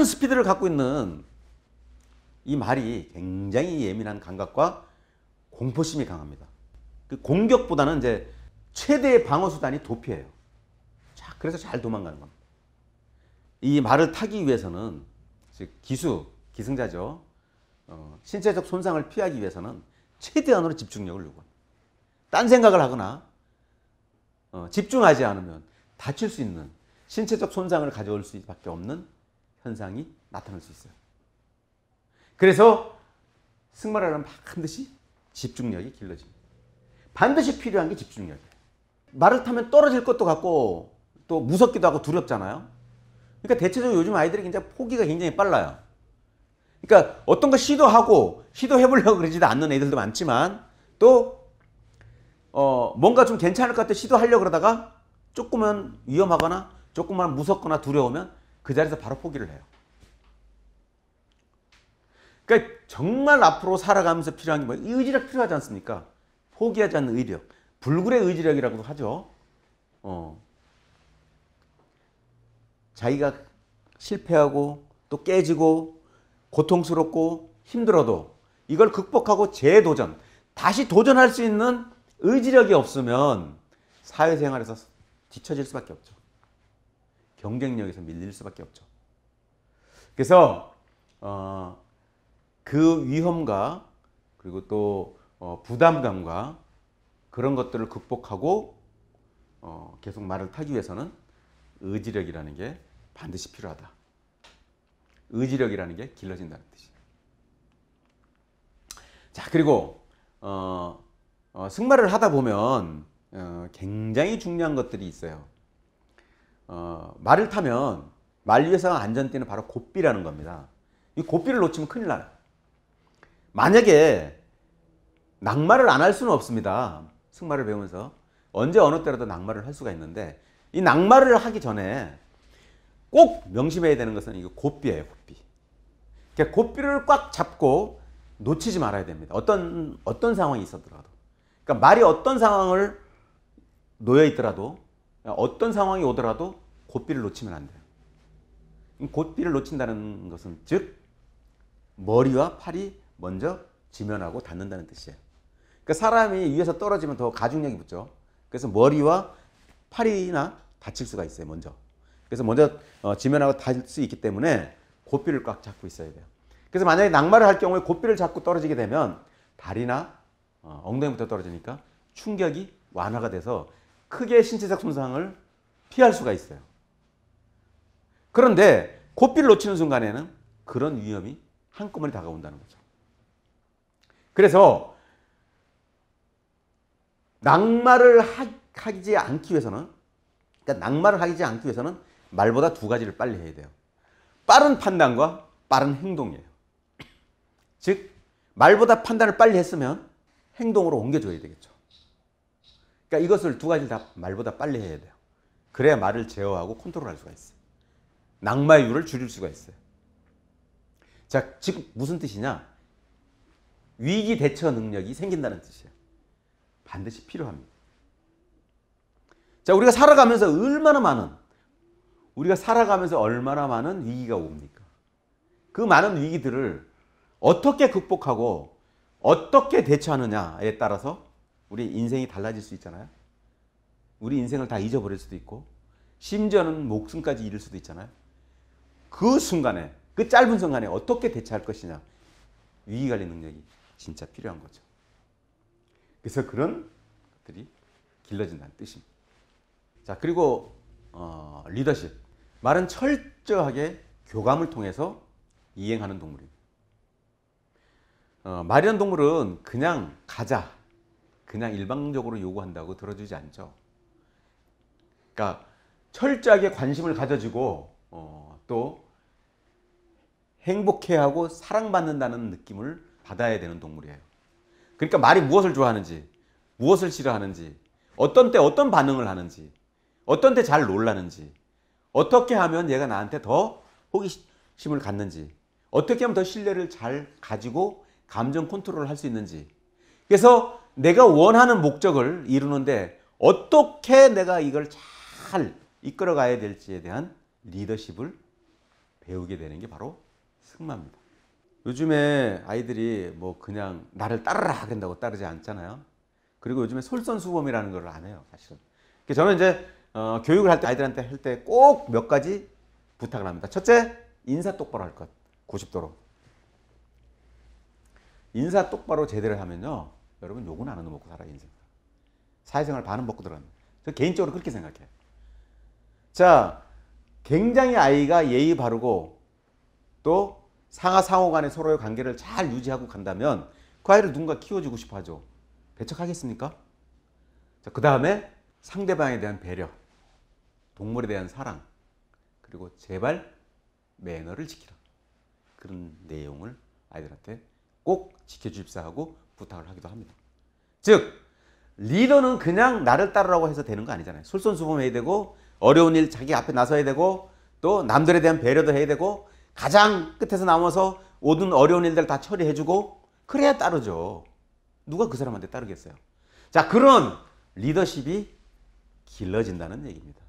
많은 스피드를 갖고 있는 이 말이 굉장히 예민한 감각과 공포심이 강합니다. 그 공격보다는 이제 최대의 방어 수단이 도피예요. 자, 그래서 잘 도망가는 겁니다. 이 말을 타기 위해서는 즉 기승자죠. 신체적 손상을 피하기 위해서는 최대한으로 집중력을 요구합니다. 딴 생각을 하거나 집중하지 않으면 다칠 수 있는 신체적 손상을 가져올 수밖에 없는 현상이 나타날 수 있어요. 그래서 승마를 하면 반드시 집중력이 길러집니다. 반드시 필요한 게 집중력이에요. 말을 타면 떨어질 것도 같고 또 무섭기도 하고 두렵잖아요. 그러니까 대체적으로 요즘 아이들이 굉장히 포기가 굉장히 빨라요. 그러니까 어떤 거 시도해보려고 그러지도 않는 애들도 많지만 또 뭔가 좀 괜찮을 것 같아 시도하려고 그러다가 조금은 위험하거나 조금만 무섭거나 두려우면 그 자리에서 바로 포기를 해요. 그러니까 정말 앞으로 살아가면서 필요한 게 뭐예요? 의지력 필요하지 않습니까? 포기하지 않는 의지력. 불굴의 의지력이라고도 하죠. 자기가 실패하고 또 깨지고 고통스럽고 힘들어도 이걸 극복하고 재도전, 다시 도전할 수 있는 의지력이 없으면 사회생활에서 뒤처질 수밖에 없죠. 경쟁력에서 밀릴 수밖에 없죠. 그래서 그 위험과 그리고 또 부담감과 그런 것들을 극복하고 계속 말을 타기 위해서는 의지력이라는 게 반드시 필요하다. 의지력이라는 게 길러진다는 뜻이에요. 자, 그리고 승마를 하다 보면 굉장히 중요한 것들이 있어요. 말을 타면 말 위에서 안전띠는 바로 고삐라는 겁니다. 이 고삐를 놓치면 큰일 나요. 만약에 낙마를 안 할 수는 없습니다. 승마를 배우면서 언제 어느 때라도 낙마를 할 수가 있는데 이 낙마를 하기 전에 꼭 명심해야 되는 것은 이거 고삐예요. 고삐. 그러니까 고삐를 꽉 잡고 놓치지 말아야 됩니다. 어떤 상황이 있었더라도. 그러니까 말이 어떤 상황을 놓여 있더라도 어떤 상황이 오더라도 고삐를 놓치면 안 돼요. 고삐를 놓친다는 것은 즉 머리와 팔이 먼저 지면하고 닿는다는 뜻이에요. 그러니까 사람이 위에서 떨어지면 더 가중력이 붙죠. 그래서 머리와 팔이나 다칠 수가 있어요. 먼저. 그래서 먼저 지면하고 닿을 수 있기 때문에 고삐를 꽉 잡고 있어야 돼요. 그래서 만약에 낙마를 할 경우에 고삐를 잡고 떨어지게 되면 다리나 엉덩이부터 떨어지니까 충격이 완화가 돼서 크게 신체적 손상을 피할 수가 있어요. 그런데 고삐를 놓치는 순간에는 그런 위험이 한꺼번에 다가온다는 거죠. 그래서 낙마를 하지 않기 위해서는 말보다 두 가지를 빨리 해야 돼요. 빠른 판단과 빠른 행동이에요. 즉 말보다 판단을 빨리 했으면 행동으로 옮겨줘야 되겠죠. 그러니까 이것을 두 가지를 다 말보다 빨리 해야 돼요. 그래야 말을 제어하고 컨트롤할 수가 있어요. 낙마율을 줄일 수가 있어요. 자, 지금 무슨 뜻이냐? 위기 대처 능력이 생긴다는 뜻이에요. 반드시 필요합니다. 자, 우리가 살아가면서 얼마나 많은 위기가 옵니까? 그 많은 위기들을 어떻게 극복하고 어떻게 대처하느냐에 따라서 우리 인생이 달라질 수 있잖아요. 우리 인생을 다 잊어버릴 수도 있고 심지어는 목숨까지 잃을 수도 있잖아요. 그 순간에, 그 짧은 순간에 어떻게 대처할 것이냐. 위기관리 능력이 진짜 필요한 거죠. 그래서 그런 것들이 길러진다는 뜻입니다. 자, 그리고 리더십. 말은 철저하게 교감을 통해서 이행하는 동물입니다. 말이라는 동물은 그냥 가자, 그냥 일방적으로 요구한다고 들어주지 않죠. 그러니까 철저하게 관심을 가져주고 또 행복해하고 사랑받는다는 느낌을 받아야 되는 동물이에요. 그러니까 말이 무엇을 좋아하는지, 무엇을 싫어하는지, 어떤 때 어떤 반응을 하는지, 어떤 때 잘 놀라는지, 어떻게 하면 얘가 나한테 더 호기심을 갖는지, 어떻게 하면 더 신뢰를 잘 가지고 감정 컨트롤을 할 수 있는지. 그래서 내가 원하는 목적을 이루는데 어떻게 내가 이걸 잘 이끌어 가야 될지에 대한 리더십을 배우게 되는 게 바로 승마입니다. 요즘에 아이들이 뭐 그냥 나를 따르라 그런다고 따르지 않잖아요. 그리고 요즘에 솔선수범이라는 걸 안 해요, 사실은. 저는 이제 교육을 할 때 아이들한테 할 때 꼭 몇 가지 부탁을 합니다. 첫째, 인사 똑바로 할 것. 90도로. 인사 똑바로 제대로 하면요, 여러분 욕은 안 얻어먹고 살아요, 인생. 사회생활 반은 먹고 들어갑니다. 저 개인적으로 그렇게 생각해요. 자, 굉장히 아이가 예의 바르고 또 상하 상호 간의 서로의 관계를 잘 유지하고 간다면 그 아이를 누군가 키워주고 싶어 하죠. 배척하겠습니까? 자, 그 다음에 상대방에 대한 배려, 동물에 대한 사랑, 그리고 제발 매너를 지키라. 그런 내용을 아이들한테 꼭 지켜주십사 하고 부탁을 하기도 합니다. 즉, 리더는 그냥 나를 따르라고 해서 되는 거 아니잖아요. 솔선수범해야 되고, 어려운 일 자기 앞에 나서야 되고, 또 남들에 대한 배려도 해야 되고, 가장 끝에서 나와서 모든 어려운 일들 다 처리해주고, 그래야 따르죠. 누가 그 사람한테 따르겠어요? 자, 그런 리더십이 길러진다는 얘기입니다.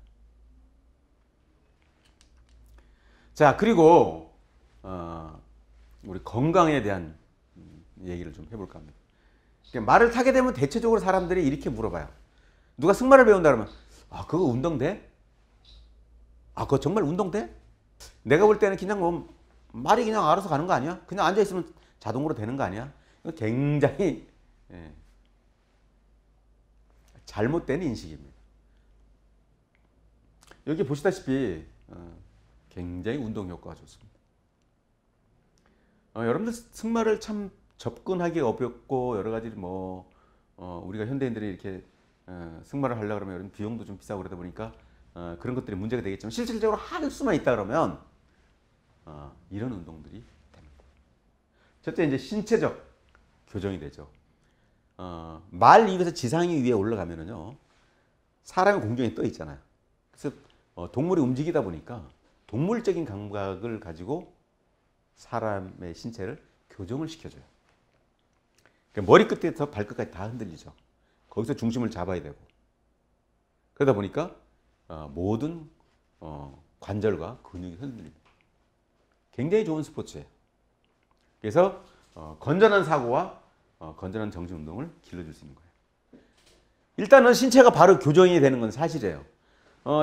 자, 그리고 우리 건강에 대한 얘기를 좀 해볼까 합니다. 말을 타게 되면 대체적으로 사람들이 이렇게 물어봐요. 누가 승마를 배운다 그러면 아, 그거 운동돼? 아, 그거 정말 운동돼? 내가 볼 때는 그냥 뭐 말이 그냥 알아서 가는 거 아니야? 그냥 앉아있으면 자동으로 되는 거 아니야? 이거 굉장히 잘못된 인식입니다. 여기 보시다시피 굉장히 운동 효과가 좋습니다. 여러분들 승마를 참 접근하기 어렵고 여러 가지 뭐 우리가 현대인들이 이렇게 승마를 하려고 그러면 여러분 비용도 좀 비싸고 그러다 보니까 그런 것들이 문제가 되겠지만 실질적으로 할 수만 있다 그러면 이런 운동들이 됩니다. 첫째 이제 신체적 교정이 되죠. 말 위에서 지상이 위에 올라가면은요 사람의 공중에 떠 있잖아요. 그래서 동물이 움직이다 보니까 동물적인 감각을 가지고 사람의 신체를 교정을 시켜줘요. 그러니까 머리끝에서 발끝까지 다 흔들리죠. 거기서 중심을 잡아야 되고 그러다 보니까 모든 관절과 근육이 흔들립니다. 굉장히 좋은 스포츠예요. 그래서 건전한 사고와 건전한 정신 운동을 길러줄 수 있는 거예요. 일단은 신체가 바로 교정이 되는 건 사실이에요.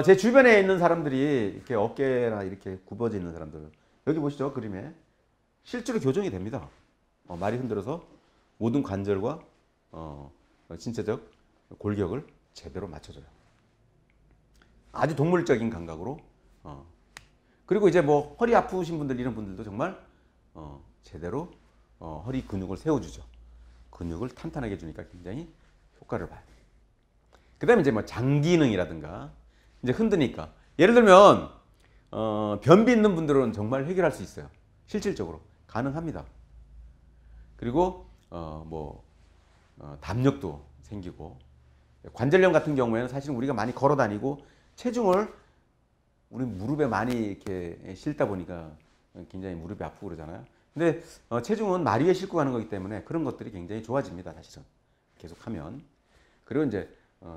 제 주변에 있는 사람들이 이렇게 어깨나 이렇게 굽어져 있는 사람들 여기 보시죠, 그림에 실제로 교정이 됩니다. 말이 흔들어서 모든 관절과 신체적 골격을 제대로 맞춰줘요. 아주 동물적인 감각으로. 그리고 이제 뭐 허리 아프신 분들 이런 분들도 정말 제대로 허리 근육을 세워주죠. 근육을 탄탄하게 해주니까 굉장히 효과를 봐요. 그 다음에 이제 뭐 장기능이라든가 이제 흔드니까 예를 들면 변비 있는 분들은 정말 해결할 수 있어요. 실질적으로 가능합니다. 그리고 담력도 생기고 관절염 같은 경우에는 사실 우리가 많이 걸어 다니고 체중을 우리 무릎에 많이 이렇게 싣다 보니까 굉장히 무릎이 아프고 그러잖아요. 근데 체중은 말 위에 싣고 가는 거기 때문에 그런 것들이 굉장히 좋아집니다. 사실은 계속하면. 그리고 이제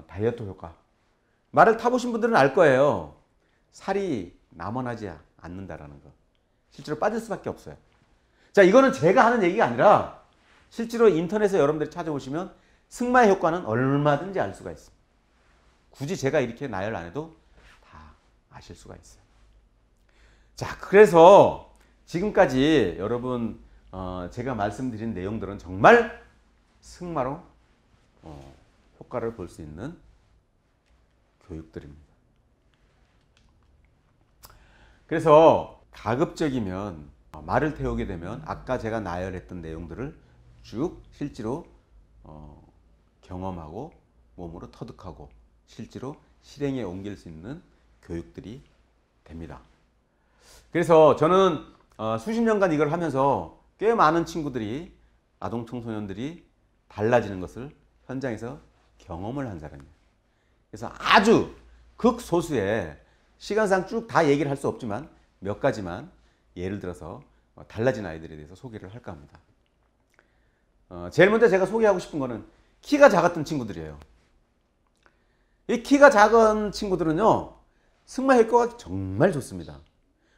다이어트 효과. 말을 타보신 분들은 알 거예요. 살이 남아나지 않는다라는 거. 실제로 빠질 수밖에 없어요. 자, 이거는 제가 하는 얘기가 아니라 실제로 인터넷에 여러분들이 찾아보시면 승마의 효과는 얼마든지 알 수가 있습니다. 굳이 제가 이렇게 나열 안 해도 다 아실 수가 있어요. 자, 그래서 지금까지 여러분 제가 말씀드린 내용들은 정말 승마로 효과를 볼 수 있는 교육들입니다. 그래서 가급적이면 말을 태우게 되면 아까 제가 나열했던 내용들을 쭉 실제로 경험하고 몸으로 터득하고 실제로 실행에 옮길 수 있는 교육들이 됩니다. 그래서 저는 수십 년간 이걸 하면서 꽤 많은 친구들이 아동 청소년들이 달라지는 것을 현장에서 경험을 한 사람이에요. 그래서 아주 극소수의 시간상 쭉 다 얘기를 할 수 없지만 몇 가지만 예를 들어서 달라진 아이들에 대해서 소개를 할까 합니다. 제일 먼저 제가 소개하고 싶은 거는 키가 작았던 친구들이에요. 이 키가 작은 친구들은요 승마 효과가 정말 좋습니다.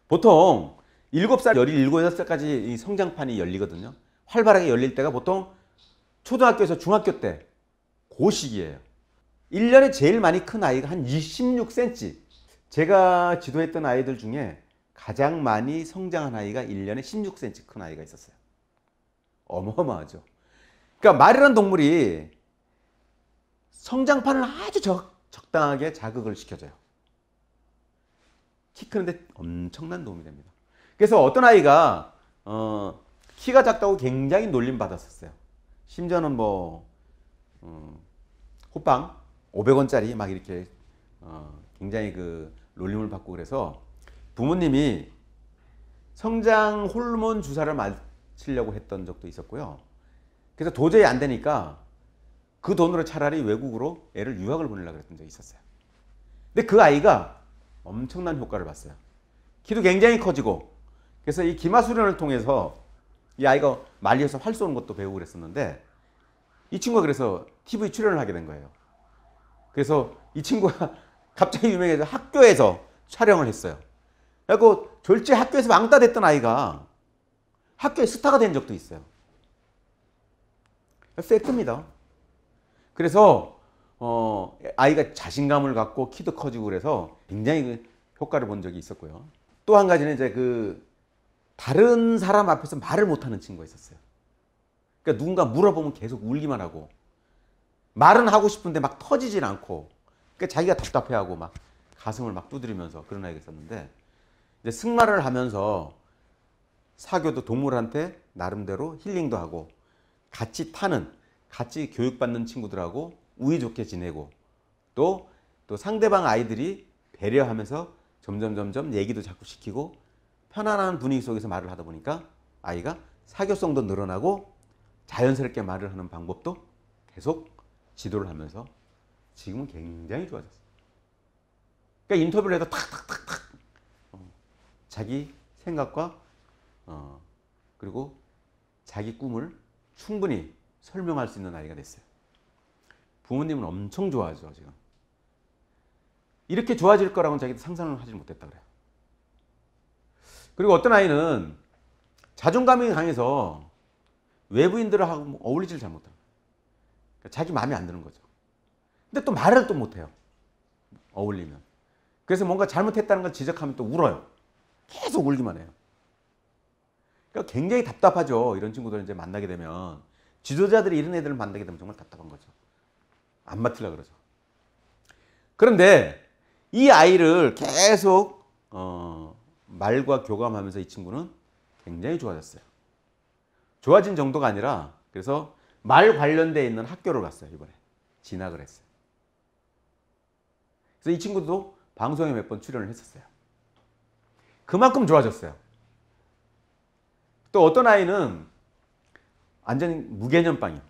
보통 7살, 17, 8살까지 이 성장판이 열리거든요. 활발하게 열릴 때가 보통 초등학교에서 중학교 때 그 시기예요. 1년에 제일 많이 큰 아이가 한 16cm. 제가 지도했던 아이들 중에 가장 많이 성장한 아이가 1년에 16cm 큰 아이가 있었어요. 어마어마하죠. 그러니까 말이라는 동물이 성장판을 아주 적당하게 자극을 시켜줘요. 키 크는데 엄청난 도움이 됩니다. 그래서 어떤 아이가 키가 작다고 굉장히 놀림받았었어요. 심지어는 뭐 호빵 500원짜리 막 이렇게 굉장히 그 놀림을 받고, 그래서 부모님이 성장 호르몬 주사를 맞으려고 했던 적도 있었고요. 그래서 도저히 안 되니까 그 돈으로 차라리 외국으로 애를 유학을 보내려고 했던 적이 있었어요. 근데 그 아이가 엄청난 효과를 봤어요. 키도 굉장히 커지고, 그래서 이 기마수련을 통해서 이 아이가 말리에서 활 쏘는 것도 배우고 그랬었는데, 이 친구가 그래서 TV 출연을 하게 된 거예요. 그래서 이 친구가 갑자기 유명해서 학교에서 촬영을 했어요. 그리고 졸지 학교에서 왕따 됐던 아이가 학교에 스타가 된 적도 있어요. 팩트입니다. 그래서 아이가 자신감을 갖고 키도 커지고 그래서 굉장히 효과를 본 적이 있었고요. 또 한 가지는 이제 그 다른 사람 앞에서 말을 못하는 친구가 있었어요. 그러니까 누군가 물어보면 계속 울기만 하고, 말은 하고 싶은데 막 터지진 않고, 그러니까 자기가 답답해하고 막 가슴을 막 두드리면서 그런 아이가 있었는데, 이제 승마를 하면서 사교도 동물한테 나름대로 힐링도 하고, 같이 타는, 같이 교육받는 친구들하고 우애 좋게 지내고, 또 상대방 아이들이 배려하면서 점점 얘기도 자꾸 시키고 편안한 분위기 속에서 말을 하다 보니까 아이가 사교성도 늘어나고 자연스럽게 말을 하는 방법도 계속 지도를 하면서 지금은 굉장히 좋아졌어요. 그러니까 인터뷰를 해도 탁탁탁탁 자기 생각과 그리고 자기 꿈을 충분히 설명할 수 있는 아이가 됐어요. 부모님은 엄청 좋아하죠, 지금. 이렇게 좋아질 거라고는 자기도 상상을 하지 못했다 그래요. 그리고 어떤 아이는 자존감이 강해서 외부인들하고 어울리지를 잘 못해요. 그러니까 자기 마음에 안 드는 거죠. 근데 또 말을 또 못해요. 어울리면. 그래서 뭔가 잘못했다는 걸 지적하면 또 울어요. 계속 울기만 해요. 그러니까 굉장히 답답하죠. 이런 친구들을 이제 만나게 되면. 지도자들이 이런 애들을 만나게 되면 정말 답답한 거죠. 안 맡으려고 그러죠. 그런데 이 아이를 계속 말과 교감하면서 이 친구는 굉장히 좋아졌어요. 좋아진 정도가 아니라, 그래서 말 관련되어 있는 학교를 갔어요. 이번에 진학을 했어요. 그래서 이 친구도 방송에 몇 번 출연을 했었어요. 그만큼 좋아졌어요. 또 어떤 아이는 완전히 무개념빵이에요.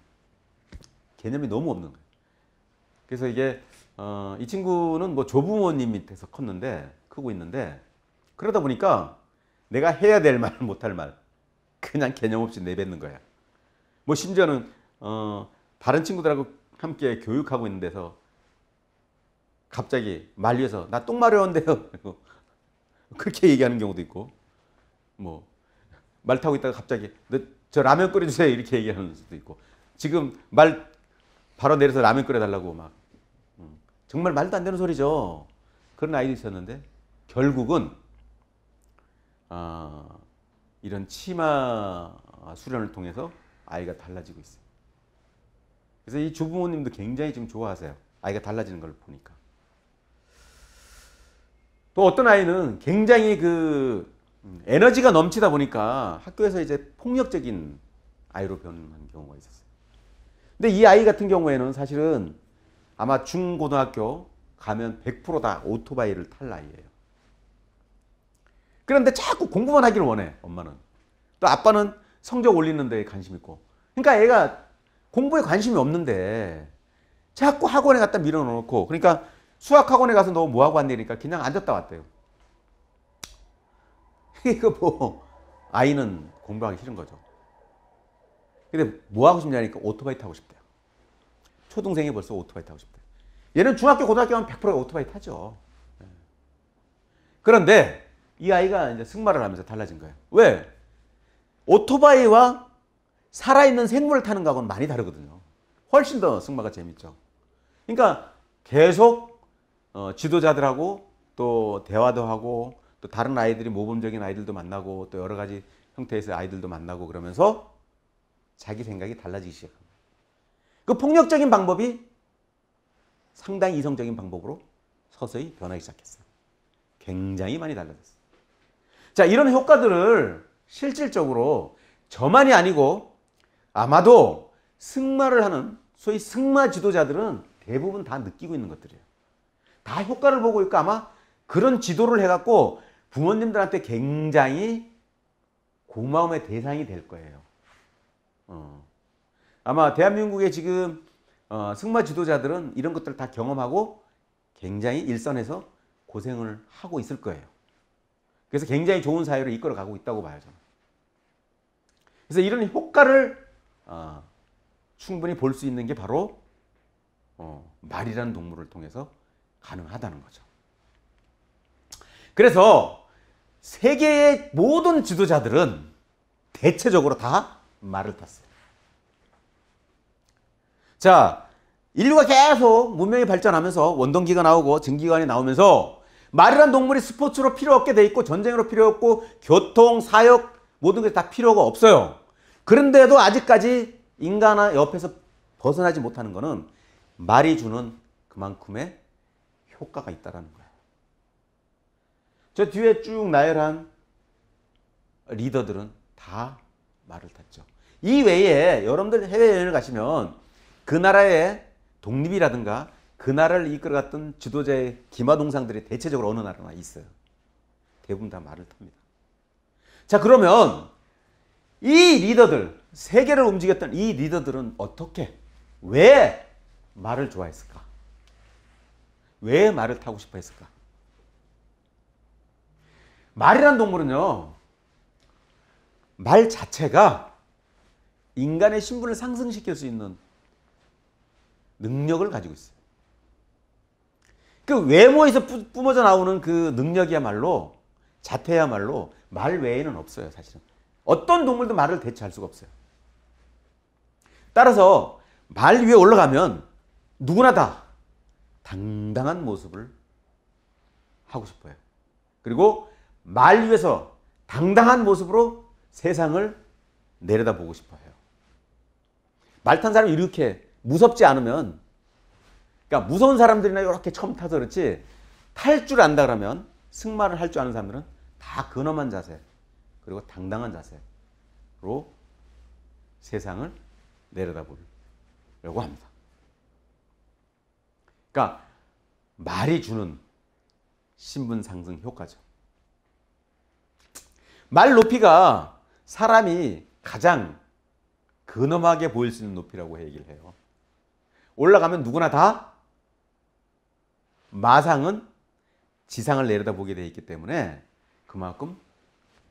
개념이 너무 없는 거예요. 그래서 이게 이 친구는 뭐 조부모님 밑에서 크고 있는데, 그러다 보니까 내가 해야 될 말, 못할 말 그냥 개념 없이 내뱉는 거야. 뭐 심지어는 다른 친구들하고 함께 교육하고 있는 데서 갑자기 말 위에서 나 똥 마려운데요 그렇게 얘기하는 경우도 있고, 뭐 말 타고 있다가 갑자기 저 라면 끓여주세요 이렇게 얘기하는 수도 있고, 지금 말 바로 내려서 라면 끓여달라고 막 정말 말도 안 되는 소리죠. 그런 아이도 있었는데 결국은 이런 치마 수련을 통해서 아이가 달라지고 있어요. 그래서 이 주부모님도 굉장히 지금 좋아하세요. 아이가 달라지는 걸 보니까. 또 어떤 아이는 굉장히 그 에너지가 넘치다 보니까 학교에서 이제 폭력적인 아이로 변한 경우가 있었어요. 근데 이 아이 같은 경우에는 사실은 아마 중고등학교 가면 100% 다 오토바이를 탈 아이예요. 그런데 자꾸 공부만 하기를 원해, 엄마는. 또 아빠는 성적 올리는 데 관심 있고. 그러니까 애가 공부에 관심이 없는데 자꾸 학원에 갖다 밀어넣고, 그러니까 수학학원에 가서 너 뭐하고 왔냐니까 그냥 앉았다 왔대요. 이거 뭐 아이는 공부하기 싫은 거죠. 근데 뭐하고 싶냐니까 오토바이 타고 싶대요. 초등생이 벌써 오토바이 타고 싶대요. 얘는 중학교, 고등학교 하면 100% 오토바이 타죠. 그런데 이 아이가 이제 승마를 하면서 달라진 거예요. 왜? 오토바이와 살아있는 생물을 타는 거하고는 많이 다르거든요. 훨씬 더 승마가 재밌죠. 그러니까 계속 지도자들하고 또 대화도 하고 또 다른 아이들이 모범적인 아이들도 만나고 또 여러 가지 형태에서 아이들도 만나고 그러면서 자기 생각이 달라지기 시작합니다. 그 폭력적인 방법이 상당히 이성적인 방법으로 서서히 변하기 시작했어요. 굉장히 많이 달라졌어요. 자, 이런 효과들을 실질적으로 저만이 아니고 아마도 승마를 하는 소위 승마 지도자들은 대부분 다 느끼고 있는 것들이에요. 다 효과를 보고 있고 아마 그런 지도를 해갖고 부모님들한테 굉장히 고마움의 대상이 될 거예요. 아마 대한민국의 지금 승마 지도자들은 이런 것들을 다 경험하고 굉장히 일선에서 고생을 하고 있을 거예요. 그래서 굉장히 좋은 사회를 이끌어가고 있다고 봐요, 저는. 그래서 이런 효과를 충분히 볼 수 있는 게 바로 말이라는 동물을 통해서 가능하다는 거죠. 그래서 세계의 모든 지도자들은 대체적으로 다 말을 탔어요. 자, 인류가 계속 문명이 발전하면서 원동기가 나오고 증기관이 나오면서 말이란 동물이 스포츠로 필요 없게 돼 있고 전쟁으로 필요 없고 교통, 사역 모든 게 다 필요가 없어요. 그런데도 아직까지 인간 옆에서 벗어나지 못하는 거는 말이 주는 그만큼의 효과가 있다는 거예요. 저 뒤에 쭉 나열한 리더들은 다 말을 탔죠. 이 외에 여러분들 해외여행을 가시면 그 나라의 독립이라든가 그 나라를 이끌어갔던 지도자의 기마동상들이 대체적으로 어느 나라나 있어요. 대부분 다 말을 탑니다. 자, 그러면 이 리더들, 세계를 움직였던 이 리더들은 어떻게, 왜 말을 좋아했을까? 왜 말을 타고 싶어 했을까? 말이란 동물은요, 말 자체가 인간의 신분을 상승시킬 수 있는 능력을 가지고 있어요. 그 외모에서 뿜어져 나오는 그 능력이야말로, 자태야말로 말 외에는 없어요, 사실은. 어떤 동물도 말을 대체할 수가 없어요. 따라서 말 위에 올라가면 누구나 다 당당한 모습을 하고 싶어요. 그리고 말 위에서 당당한 모습으로 세상을 내려다보고 싶어요. 말 탄 사람이 이렇게 무섭지 않으면, 그러니까 무서운 사람들이나 이렇게 처음 타서 그렇지 탈 줄 안다 그러면, 승마를 할 줄 아는 사람들은 다 근엄한 자세 그리고 당당한 자세로 세상을 내려다보려고 합니다. 그러니까 말이 주는 신분 상승 효과죠. 말 높이가 사람이 가장 근엄하게 보일 수 있는 높이라고 얘기를 해요. 올라가면 누구나 다 마상은 지상을 내려다보게 되어 있기 때문에 그만큼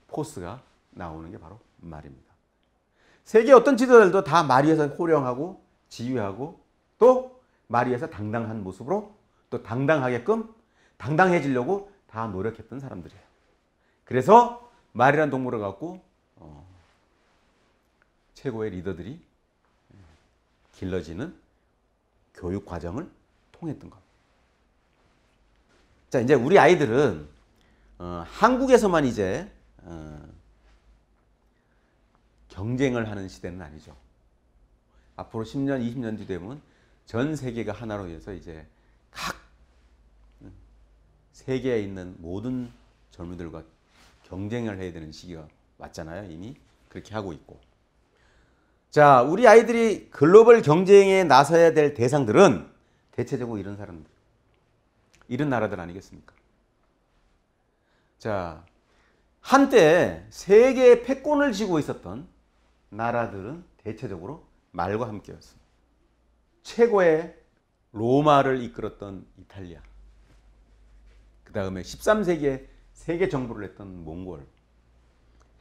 포스가 나오는 게 바로 말입니다. 세계 어떤 지도자들도 다 말 위에서 호령하고 지휘하고 또 말 위에서 당당한 모습으로 또 당당하게끔 당당해지려고 다 노력했던 사람들이에요. 그래서 말이라는 동물을 갖고 최고의 리더들이 길러지는 교육 과정을 통했던 겁니다. 자, 이제 우리 아이들은 한국에서만 이제 경쟁을 하는 시대는 아니죠. 앞으로 10년, 20년 뒤 되면 전 세계가 하나로 해서 이제 각 세계에 있는 모든 젊은이들과 경쟁을 해야 되는 시기가 왔잖아요. 이미 그렇게 하고 있고. 자, 우리 아이들이 글로벌 경쟁에 나서야 될 대상들은 대체적으로 이런 사람들, 이런 나라들 아니겠습니까? 자, 한때 세계의 패권을 쥐고 있었던 나라들은 대체적으로 말과 함께였습니다. 최고의 로마를 이끌었던 이탈리아, 그 다음에 13세기에 세계 정부를 했던 몽골,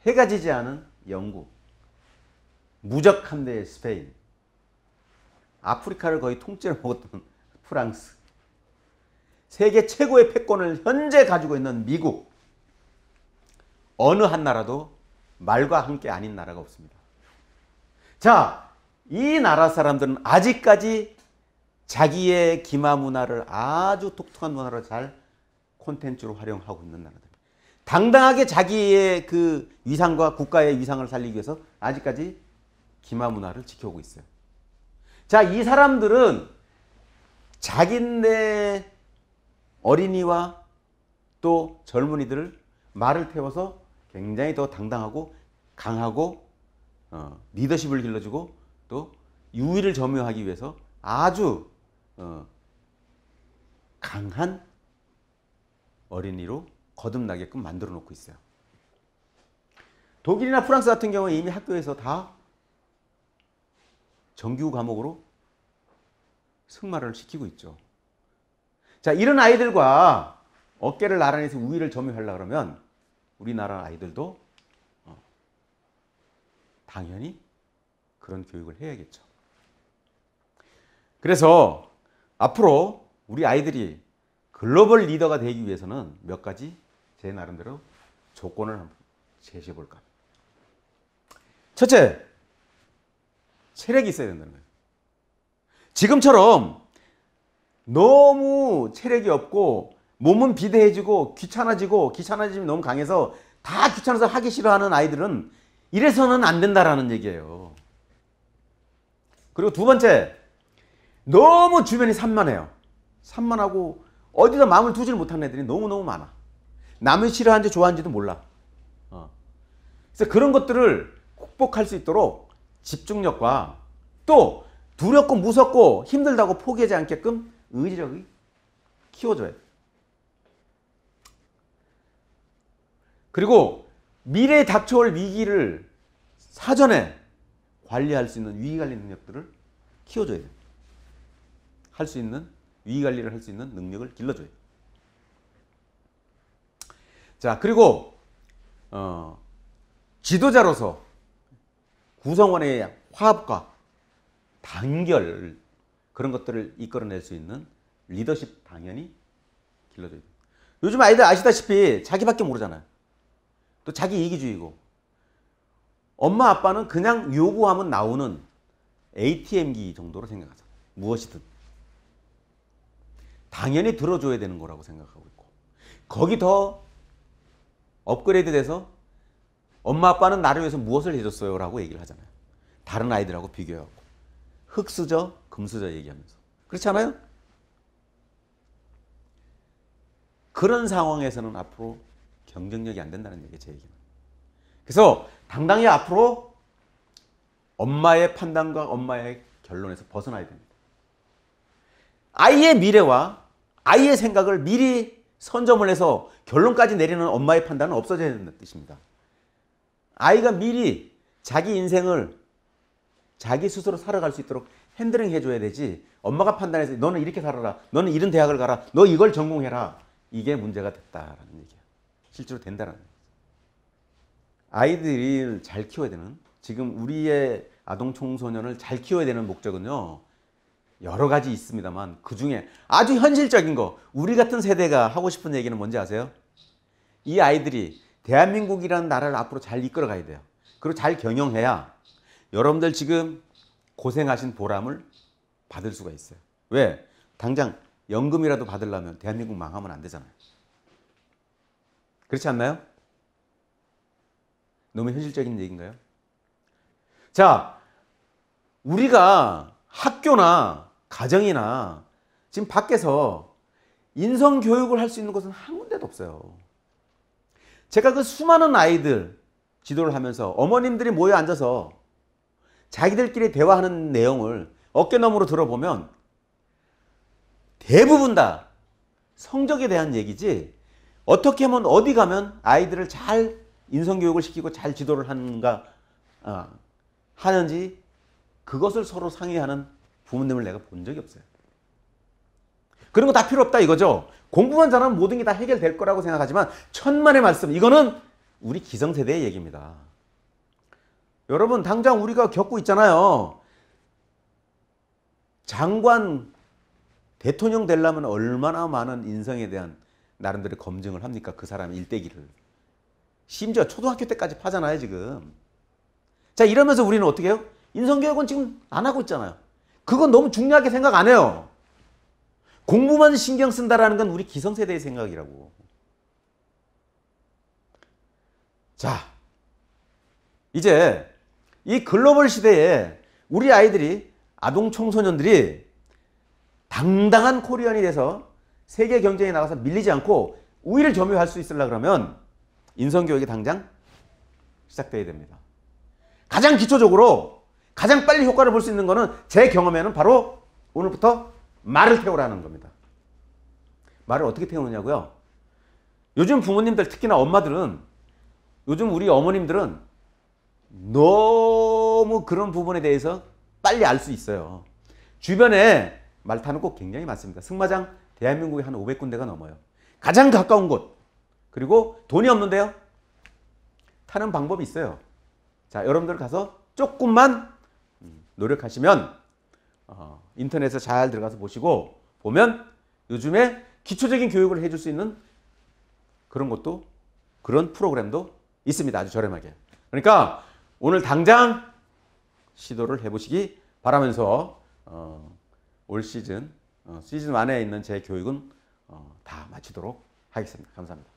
해가 지지 않은 영국, 무적 함대의 스페인, 아프리카를 거의 통째로 먹었던 프랑스, 세계 최고의 패권을 현재 가지고 있는 미국, 어느 한 나라도 말과 함께 아닌 나라가 없습니다. 자, 이 나라 사람들은 아직까지 자기의 기마 문화를 아주 독특한 문화로 잘 콘텐츠로 활용하고 있는 나라들. 당당하게 자기의 그 위상과 국가의 위상을 살리기 위해서 아직까지 기마 문화를 지켜오고 있어요. 자, 이 사람들은 자기네 어린이와 또 젊은이들을 말을 태워서 굉장히 더 당당하고 강하고 리더십을 길러주고 또 유의를 점유하기 위해서 아주 강한 어린이로 거듭나게끔 만들어 놓고 있어요. 독일이나 프랑스 같은 경우는 이미 학교에서 다 정규 과목으로 승마를 시키고 있죠. 자, 이런 아이들과 어깨를 나란히서 우위를 점유하려고 그러면 우리나라 아이들도 당연히 그런 교육을 해야겠죠. 그래서 앞으로 우리 아이들이 글로벌 리더가 되기 위해서는 몇 가지 제 나름대로 조건을 한번 제시해 볼까. 첫째, 체력이 있어야 된다는 거예요. 지금처럼 너무 체력이 없고 몸은 비대해지고 귀찮아짐이 너무 강해서 다 귀찮아서 하기 싫어하는 아이들은 이래서는 안 된다라는 얘기예요. 그리고 두 번째, 너무 주변이 산만해요. 산만하고 어디다 마음을 두지를 못하는 애들이 너무너무 많아. 남이 싫어하는지 좋아하는지도 몰라. 그래서 그런 것들을 극복할 수 있도록 집중력과 또 두렵고 무섭고 힘들다고 포기하지 않게끔 의지력이 키워줘야 돼. 그리고 미래에 닥쳐올 위기를 사전에 관리할 수 있는 위기관리 능력들을 키워줘야 돼. 위기관리를 할 수 있는 능력을 길러줘야 돼. 자, 그리고 지도자로서 구성원의 화합과 단결, 그런 것들을 이끌어낼 수 있는 리더십 당연히 길러줘야 돼. 요즘 아이들 아시다시피 자기밖에 모르잖아요. 또 자기 이기주의고, 엄마 아빠는 그냥 요구하면 나오는 ATM기 정도로 생각하잖아요. 무엇이든 당연히 들어줘야 되는 거라고 생각하고 있고, 거기 더 업그레이드 돼서 엄마 아빠는 나를 위해서 무엇을 해줬어요 라고 얘기를 하잖아요. 다른 아이들하고 비교하고 흙수저 금수저 얘기하면서. 그렇지 않아요? 그런 상황에서는 앞으로 경쟁력이 안 된다는 얘기예요, 제 얘기는. 그래서 당당히 앞으로 엄마의 판단과 엄마의 결론에서 벗어나야 됩니다. 아이의 미래와 아이의 생각을 미리 선점을 해서 결론까지 내리는 엄마의 판단은 없어져야 된다는 뜻입니다. 아이가 미리 자기 인생을 자기 스스로 살아갈 수 있도록 핸들링 해줘야 되지, 엄마가 판단해서 너는 이렇게 살아라, 너는 이런 대학을 가라, 너 이걸 전공해라, 이게 문제가 됐다라는 얘기야. 실제로 된다는 얘기야. 아이들을 잘 키워야 되는, 지금 우리의 아동 청소년을 잘 키워야 되는 목적은요, 여러 가지 있습니다만 그 중에 아주 현실적인 거, 우리 같은 세대가 하고 싶은 얘기는 뭔지 아세요? 이 아이들이 대한민국이라는 나라를 앞으로 잘 이끌어 가야 돼요. 그리고 잘 경영해야 여러분들 지금 고생하신 보람을 받을 수가 있어요. 왜? 당장 연금이라도 받으려면 대한민국 망하면 안 되잖아요. 그렇지 않나요? 너무 현실적인 얘기인가요? 자, 우리가 학교나 가정이나 지금 밖에서 인성교육을 할 수 있는 곳은 한 군데도 없어요. 제가 그 수많은 아이들 지도를 하면서 어머님들이 모여 앉아서 자기들끼리 대화하는 내용을 어깨너머로 들어보면 대부분 다 성적에 대한 얘기지, 어떻게 하면 어디 가면 아이들을 잘 인성교육을 시키고 잘 지도를 하는지 그것을 서로 상의하는 부모님을 내가 본 적이 없어요. 그런 거 다 필요 없다 이거죠. 공부만 잘하면 모든 게 다 해결될 거라고 생각하지만 천만의 말씀, 이거는 우리 기성세대의 얘기입니다. 여러분 당장 우리가 겪고 있잖아요. 장관, 대통령 되려면 얼마나 많은 인성에 대한 나름대로 검증을 합니까? 그 사람의 일대기를. 심지어 초등학교 때까지 파잖아요, 지금. 자, 이러면서 우리는 어떻게 해요? 인성교육은 지금 안 하고 있잖아요. 그건 너무 중요하게 생각 안 해요. 공부만 신경 쓴다라는 건 우리 기성세대의 생각이라고. 자, 이제 이 글로벌 시대에 우리 아이들이, 아동 청소년들이 당당한 코리안이 돼서 세계 경쟁에 나가서 밀리지 않고 우위를 점유할 수 있으려 그러면 인성교육이 당장 시작돼야 됩니다. 가장 기초적으로 가장 빨리 효과를 볼 수 있는 거는 제 경험에는 바로 오늘부터 말을 태우라는 겁니다. 말을 어떻게 태우느냐고요? 요즘 부모님들, 특히나 엄마들은, 요즘 우리 어머님들은 너무 그런 부분에 대해서 빨리 알 수 있어요. 주변에 말 타는 곳 굉장히 많습니다. 승마장 대한민국에 한 500군데가 넘어요. 가장 가까운 곳, 그리고 돈이 없는데요, 타는 방법이 있어요. 자, 여러분들 가서 조금만 노력하시면 인터넷에 잘 들어가서 보시고 보면 요즘에 기초적인 교육을 해줄 수 있는 그런 것도, 그런 프로그램도 있습니다. 아주 저렴하게. 그러니까 오늘 당장 시도를 해보시기 바라면서 올 시즌 1에 있는 제 교육은 다 마치도록 하겠습니다. 감사합니다.